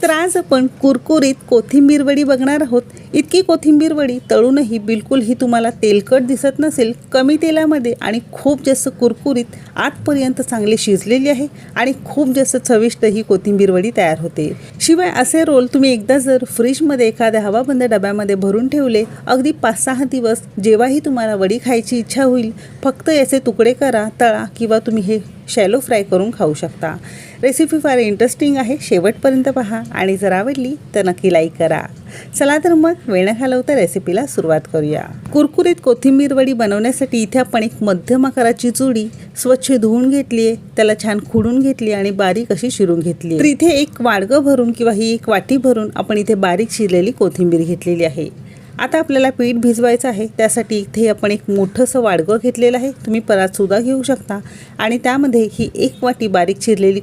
तर आज आपण कुरकुरीत कोथिंबीर वडी बघणार आहोत। इतकी कोथिंबीर वडी तळूनही बिलकुलही तुम्हाला तेलकट दिसत नसेल, कमी तेलामध्ये आणि खूप जास्त कुरकुरीत आतपर्यंत चांगली शिजलेली आहे आणि खूप जास्त चविष्ट ही कोथिंबीर वडी तयार होते। शिवाय असे रोल तुम्ही एकदा जर फ्रीजमध्ये एखाद्या हवाबंद डब्यामध्ये भरून ठेवले, अगदी 5-6 दिवस जेव्हाही तुम्हाला वडी खायची इच्छा होईल, फक्त याचे तुकडे करा, तळा किंवा तुम्ही हे शॅलो फ्राय करून खाऊ शकता। रेसिपी फार इंटरेस्टिंग आहे, शेवटपर्यंत पहा आणि जर आवडली तर नक्की लाईक करा। चला तर मग वेळ न घालवता रेसिपीला सुरुवात करूया। कुरकुरीत कोथिंबीर वडी बनवण्यासाठी इथे आपण एक मध्यम आकाराची जुडी स्वच्छ धुवून घेतली आहे, त्याला छान खुडून घेतली आणि बारीक अशी चिरून घेतली। तर इथे एक वाडगं भरून किंवा ही एक वाटी भरून आपण इथे बारीक चिरलेली कोथिंबीर घेतलेली आहे। आता आपल्याला पीठ भिजवायचं आहे, त्यासाठी इथे आपण एक मोठंसं वाडगं घेतलेलं आहे, तुम्ही परात सुद्धा घेऊ शकता आणि त्यामध्ये ही एक वाटी बारीक चिरलेली